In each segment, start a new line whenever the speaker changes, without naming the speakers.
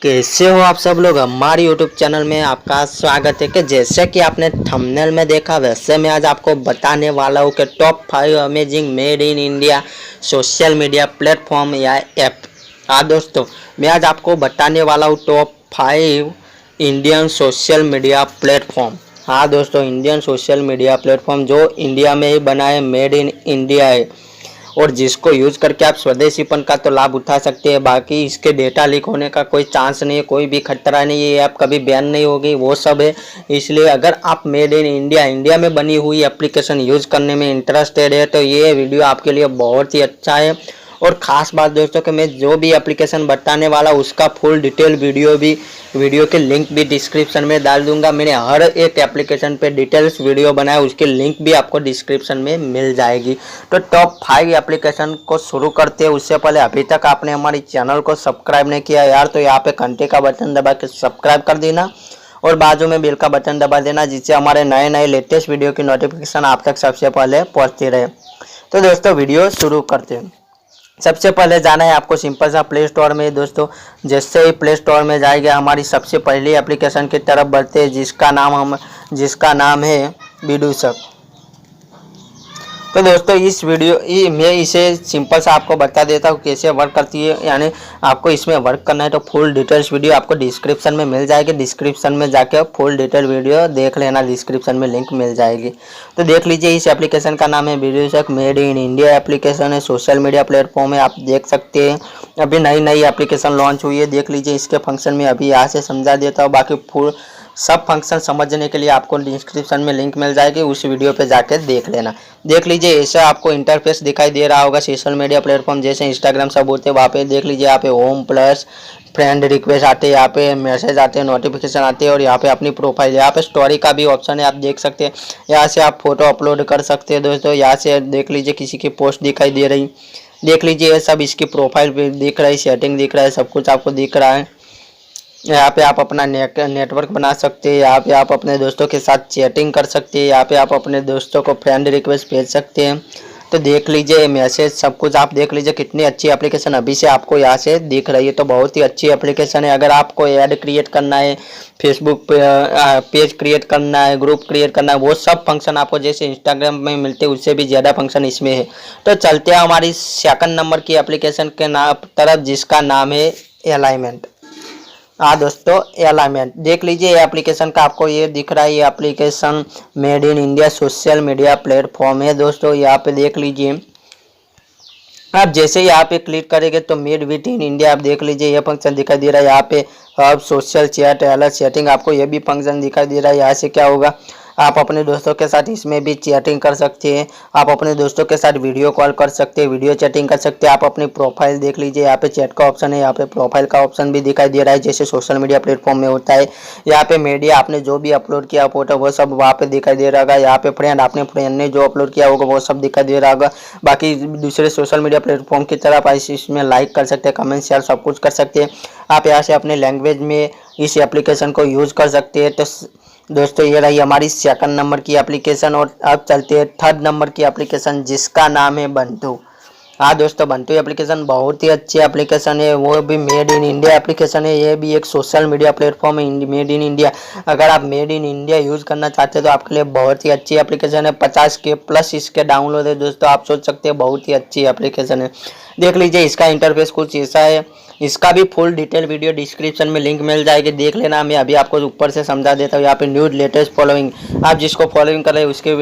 कैसे हो आप सब लोग। हमारे यूट्यूब चैनल में आपका स्वागत है। कि जैसे कि आपने थंबनेल में देखा वैसे मैं आज आपको बताने वाला हूँ कि top 5 amazing made in India social media platform या ऐप। हाँ दोस्तों, मैं आज आपको बताने वाला हूँ top 5 Indian social media platform. हाँ दोस्तों, इंडियन सोशल मीडिया प्लेटफॉर्म जो इंडिया में ही बना है, मेड इन इंडिया है और जिसको यूज़ करके आप स्वदेशीपन का तो लाभ उठा सकते हैं। बाकी इसके डेटा लीक होने का कोई चांस नहीं है, कोई भी खतरा नहीं है, ये ऐप कभी बैन नहीं होगी, वो सब है। इसलिए अगर आप मेड इन इंडिया इंडिया में बनी हुई एप्लीकेशन यूज़ करने में इंटरेस्टेड है तो ये वीडियो आपके लिए बहुत ही अच्छा है। और ख़ास बात दोस्तों कि मैं जो भी एप्लीकेशन बताने वाला उसका फुल डिटेल वीडियो के लिंक भी डिस्क्रिप्शन में डाल दूंगा। मैंने हर एक एप्लीकेशन पे डिटेल्स वीडियो बनाया, उसके लिंक भी आपको डिस्क्रिप्शन में मिल जाएगी। तो टॉप 5 एप्लीकेशन को शुरू करते हैं। उससे पहले अभी तक आपने हमारे चैनल को सब्सक्राइब नहीं किया यार, तो यहाँ पे घंटे का बटन दबा के सब्सक्राइब कर देना और बाजू में बेल का बटन दबा देना, जिससे हमारे नए नए लेटेस्ट वीडियो की नोटिफिकेशन आप तक सबसे पहले पहुँचती रहे। तो दोस्तों वीडियो शुरू करते हैं। सबसे पहले जाना है आपको सिंपल सा प्ले स्टोर में। दोस्तों जैसे ही प्ले स्टोर में जाएंगे हमारी सबसे पहली एप्लीकेशन की तरफ बढ़ते हैं, जिसका नाम है विदूषक। तो दोस्तों मैं इसे सिंपल सा आपको बता देता हूँ कैसे वर्क करती है। यानी आपको इसमें वर्क करना है तो फुल डिटेल्स वीडियो आपको डिस्क्रिप्शन में मिल जाएगी। डिस्क्रिप्शन में जाके फुल डिटेल वीडियो देख लेना, डिस्क्रिप्शन में लिंक मिल जाएगी। तो देख लीजिए, इस एप्लीकेशन का नाम है विदूषक, मेड इन इंडिया एप्लीकेशन है, सोशल मीडिया प्लेटफॉर्म है। आप देख सकते हैं अभी नई एप्लीकेशन लॉन्च हुई है। देख लीजिए इसके फंक्शन में अभी यहाँ से समझा देता हूँ, बाकी फुल सब फंक्शन समझने के लिए आपको डिस्क्रिप्शन में लिंक मिल जाएगी, उस वीडियो पे जाकर देख लेना। देख लीजिए ऐसा आपको इंटरफेस दिखाई दे रहा होगा सोशल मीडिया प्लेटफॉर्म जैसे इंस्टाग्राम सब होते हैं वहाँ पे। देख लीजिए यहाँ पे होम प्लस फ्रेंड रिक्वेस्ट आते हैं, यहाँ पे मैसेज आते हैं, नोटिफिकेशन आते हैं और यहाँ पे अपनी प्रोफाइल, यहाँ पे स्टोरी का भी ऑप्शन है, आप देख सकते हैं। यहाँ से आप फोटो अपलोड कर सकते हैं दोस्तों। यहाँ से देख लीजिए किसी की पोस्ट दिखाई दे रही, देख लीजिए ये सब इसकी प्रोफाइल भी दिख रहा है, सेटिंग दिख रहा है, सब कुछ आपको दिख रहा है। यहाँ पे आप अपना नेटवर्क बना सकते हैं, यहाँ पे आप अपने दोस्तों के साथ चैटिंग कर सकते हैं, यहाँ पे आप अपने दोस्तों को फ्रेंड रिक्वेस्ट भेज सकते हैं। तो देख लीजिए मैसेज सब कुछ आप देख लीजिए कितनी अच्छी एप्लीकेशन अभी से आपको यहाँ से दिख रही है। तो बहुत ही अच्छी एप्लीकेशन है। अगर आपको ऐड क्रिएट करना है, फेसबुक पे पेज क्रिएट करना है, ग्रुप क्रिएट करना है, वो सब फंक्शन आपको जैसे इंस्टाग्राम में मिलते हैं उससे भी ज़्यादा फंक्शन इसमें है। तो चलते हैं हमारी सेकंड नंबर की एप्लीकेशन के तरफ, जिसका नाम है अलाइनमेंट। हाँ दोस्तों, अलाइनमेंट देख लीजिए ये एप्लीकेशन का आपको ये दिख रहा है। ये application made in India social media platform है दोस्तों। यहाँ पे देख लीजिए, आप जैसे ही यहाँ पे क्लिक करेंगे तो मेड विद इन इंडिया आप देख लीजिए ये फंक्शन दिखाई दे रहा है। यहाँ पे अब सोशल चैट अलर्ट सेटिंग आपको ये भी फंक्शन दिखाई दे रहा है। यहाँ से क्या होगा, आप अपने दोस्तों के साथ इसमें भी चैटिंग कर सकते हैं, आप अपने दोस्तों के साथ वीडियो कॉल कर सकते हैं, वीडियो चैटिंग कर सकते हैं। आप अपनी प्रोफाइल देख लीजिए, यहाँ पे चैट का ऑप्शन है, यहाँ पे प्रोफाइल का ऑप्शन भी दिखाई दे रहा है जैसे सोशल मीडिया प्लेटफॉर्म में होता है। यहाँ पे मीडिया आपने जो भी अपलोड किया फोटो वो सब वहाँ पे दिखाई दे रहा होगा। यहाँ पे फ्रेंड आपने फ्रेंड ने जो अपलोड किया होगा वो सब दिखाई दे रहा होगा। बाकी दूसरे सोशल मीडिया प्लेटफॉर्म की तरफ इसमें लाइक कर सकते हैं, कमेंट शेयर सब कुछ कर सकते हैं। आप यहाँ से अपने लैंग्वेज में इस एप्लीकेशन को यूज़ कर सकते हैं। तो दोस्तों ये रही हमारी सेकंड नंबर की एप्लीकेशन। और अब चलते हैं थर्ड नंबर की एप्लीकेशन, जिसका नाम है bandhoo। हाँ दोस्तों, bandhoo एप्लीकेशन बहुत ही अच्छी एप्लीकेशन है, वो भी मेड इन इंडिया एप्लीकेशन है। ये भी एक सोशल मीडिया प्लेटफॉर्म है मेड इन इंडिया। अगर आप मेड इन इंडिया यूज़ करना चाहते हैं तो आपके लिए बहुत ही अच्छी एप्लीकेशन है। 50K प्लस इसके डाउनलोड है दोस्तों। आप सोच सकते हैं बहुत ही अच्छी एप्लीकेशन है। देख लीजिए इसका इंटरफेस कुछ ऐसा है। इसका भी फुल डिटेल वीडियो डिस्क्रिप्शन में लिंक मिल जाएगी, देख लेना। मैं अभी आपको ऊपर से समझा देता हूँ। यहाँ पे न्यूज़ लेटेस्ट फॉलोइंग, आप जिसको फॉलोइंग कर रहे हैं उसके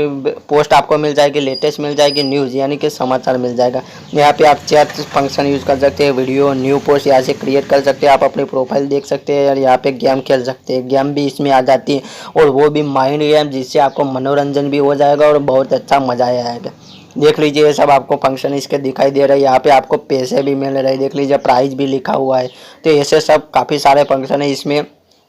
पोस्ट आपको मिल जाएगी, लेटेस्ट मिल जाएगी, न्यूज़ यानी कि समाचार मिल जाएगा। यहाँ पे आप चैट फंक्शन यूज़ कर सकते हैं, वीडियो न्यू पोस्ट यहाँ से क्रिएट कर सकते हैं, आप अपनी प्रोफाइल देख सकते हैं और यहाँ पे गेम खेल सकते हैं। गेम भी इसमें आ जाती है और वो भी माइंड गेम, जिससे आपको मनोरंजन भी हो जाएगा और बहुत अच्छा मज़ा आएगा। देख लीजिए ये सब आपको फंक्शन इसके दिखाई दे रहे हैं। यहाँ पे आपको पैसे भी मिल रहे हैं, देख लीजिए प्राइस भी लिखा हुआ है। तो ऐसे सब काफ़ी सारे फंक्शन है इसमें,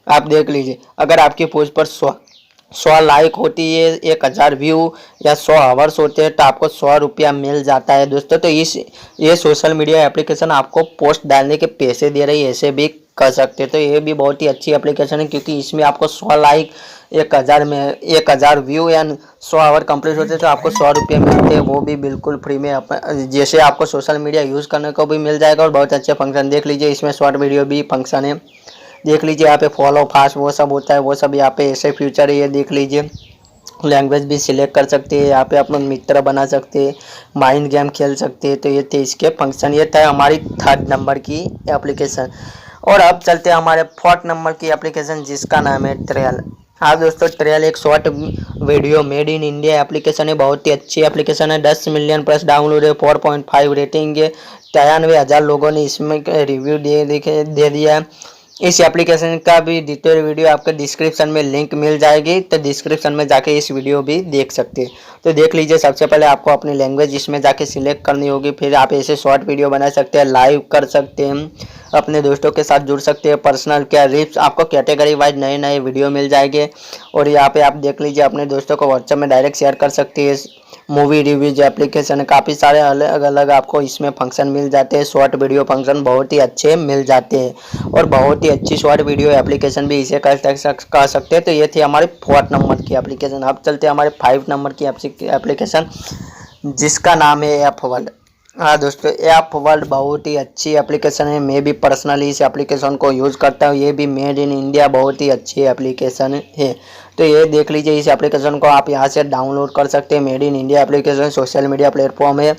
आप देख लीजिए। अगर आपकी पोस्ट पर 100 लाइक होती है, 1000 व्यू या 100 आवर्स होते हैं तो आपको 100 रुपया मिल जाता है दोस्तों। तो ये सोशल मीडिया एप्लीकेशन आपको पोस्ट डालने के पैसे दे रही है, ऐसे भी कर सकते हैं। तो ये भी बहुत ही अच्छी एप्लीकेशन है क्योंकि इसमें आपको 100 लाइक 1000 व्यू या 100 आवर कंप्लीट होते हैं तो आपको 100 रुपये मिलते हैं, वो भी बिल्कुल फ्री में। जैसे आपको सोशल मीडिया यूज़ करने को भी मिल जाएगा और बहुत अच्छे फंक्शन। देख लीजिए इसमें शॉर्ट वीडियो भी फंक्शन है। देख लीजिए यहाँ पे फॉलो फास्ट वो सब होता है, वो सब यहाँ पे ऐसे फीचर है, ये देख लीजिए। लैंग्वेज भी सिलेक्ट कर सकते हैं, यहाँ पे आप लोग मित्र बना सकते हैं, माइंड गेम खेल सकते हैं। तो ये थे इसके फंक्शन, ये था हमारी 3rd नंबर की एप्लीकेशन। और अब चलते हैं हमारे 4th नंबर की एप्लीकेशन जिसका नाम है ट्रेल। हाँ दोस्तों, ट्रेल एक short video made in India application है, बहुत ही अच्छी एप्लीकेशन है। 10 मिलियन प्लस डाउनलोड है, 4.5 रेटिंग है, 93,000 लोगों ने इसमें रिव्यू दे दिया है। इस एप्लीकेशन का भी डिटेल वीडियो आपके डिस्क्रिप्शन में लिंक मिल जाएगी, तो डिस्क्रिप्शन में जाके इस वीडियो भी देख सकते हैं। तो देख लीजिए, सबसे पहले आपको अपनी लैंग्वेज इसमें जाके सिलेक्ट करनी होगी, फिर आप ऐसे शॉर्ट वीडियो बना सकते हैं, लाइव कर सकते हैं, अपने दोस्तों के साथ जुड़ सकते हैं, पर्सनल क्या रिप्स आपको कैटेगरी वाइज नए नए वीडियो मिल जाएंगे। और यहाँ पे आप देख लीजिए, अपने दोस्तों को व्हाट्सएप में डायरेक्ट शेयर कर सकते हैं। मूवी रिव्यूज एप्लीकेशन है, काफ़ी सारे अलग अलग आपको इसमें फंक्शन मिल जाते हैं। शॉर्ट वीडियो फंक्शन बहुत ही अच्छे मिल जाते हैं और बहुत ही अच्छी शॉर्ट वीडियो एप्लीकेशन भी इसे कर सकते हैं। तो ये थी हमारी 4th नंबर की एप्लीकेशन। अब चलते हैं हमारे 5 नंबर की एप्लीकेशन जिसका नाम है ऐप वर्ल्ड। हाँ दोस्तों, ऐप वर्ल्ड बहुत ही अच्छी एप्लीकेशन है, मैं भी पर्सनली इस एप्लीकेशन को यूज़ करता हूँ। ये भी मेड इन इंडिया बहुत ही अच्छी एप्लीकेशन है। तो ये देख लीजिए, इस एप्लीकेशन को आप यहाँ से डाउनलोड कर सकते हैं। Made in India application social media platform है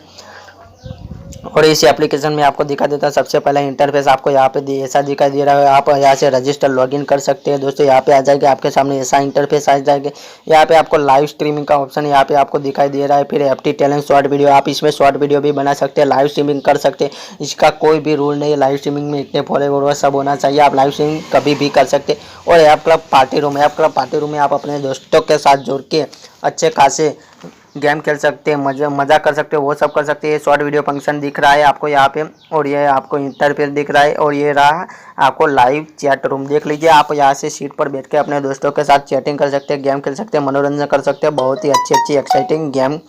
और इस एप्लीकेशन में आपको दिखा देता है। सबसे पहला इंटरफेस आपको यहाँ पे ऐसा दिखाई दे रहा है, आप यहाँ से रजिस्टर लॉगिन कर सकते हैं। दोस्तों यहाँ पे आ जाएगा, आपके सामने ऐसा इंटरफेस आ जाएगा। यहाँ पे आपको लाइव स्ट्रीमिंग का ऑप्शन यहाँ पे आपको दिखाई दे रहा है। फिर एफटी टैलेंट शॉर्ट वीडियो, आप इसमें शॉर्ट वीडियो भी बना सकते हैं, लाइव स्ट्रीमिंग कर सकते हैं। इसका कोई भी रूल नहीं है, लाइव स्ट्रीमिंग में इतने फॉलोवर सब होना चाहिए, आप लाइव स्ट्रीमिंग कभी भी कर सकते हैं। और app club party room, app club party room में आप अपने दोस्तों के साथ जुड़ के अच्छे खासे गेम खेल सकते हैं, मज़ा कर सकते हो, वो सब कर सकते हैं। शॉर्ट वीडियो फंक्शन दिख रहा है आपको यहाँ पे, और ये आपको इंटरफेस दिख रहा है, और ये रहा आपको लाइव चैट रूम। देख लीजिए, आप यहाँ से सीट पर बैठ के अपने दोस्तों के साथ चैटिंग कर सकते हैं, गेम खेल सकते हैं, मनोरंजन कर सकते हैं, बहुत ही अच्छी अच्छी एक्साइटिंग गेम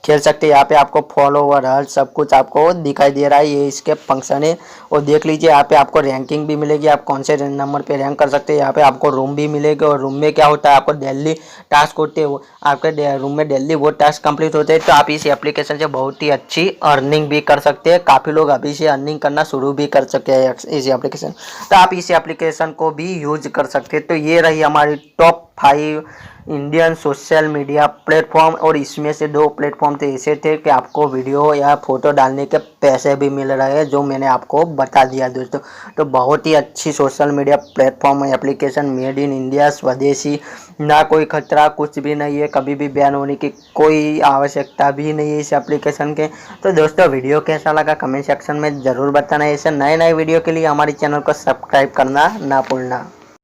खेल सकते हैं। यहाँ पे आपको फॉलोवर हर सब कुछ आपको दिखाई दे रहा है, ये इसके फंक्शन है। और देख लीजिए, यहाँ पे आपको रैंकिंग भी मिलेगी, आप कौन से नंबर पे रैंक कर सकते हैं। यहाँ पे आपको रूम भी मिलेगा, और रूम में क्या होता है, आपको डेली टास्क होते हैं, आपके रूम में डेली वो टास्क कंप्लीट होते हैं। तो आप इस एप्लीकेशन से बहुत ही अच्छी अर्निंग भी कर सकते हैं। काफ़ी लोग अभी से अर्निंग करना शुरू भी कर सकते हैं इस एप्लीकेशन, तो आप इस एप्लीकेशन को भी यूज कर सकते हैं। तो ये रही हमारी top 5 Indian social media platform, और इसमें से 2 प्लेटफॉर्म तो ऐसे थे कि आपको वीडियो या फोटो डालने के पैसे भी मिल रहे हैं, जो मैंने आपको बता दिया दोस्तों। तो बहुत ही अच्छी social media platform application, made in India, स्वदेशी, ना कोई खतरा, कुछ भी नहीं है, कभी भी बैन होने की कोई आवश्यकता भी नहीं है इस एप्लीकेशन के। तो दोस्तों, वीडियो कैसा लगा कमेंट सेक्शन में ज़रूर बताना। ऐसे नए नए वीडियो के लिए हमारे चैनल को सब्सक्राइब करना ना भूलना।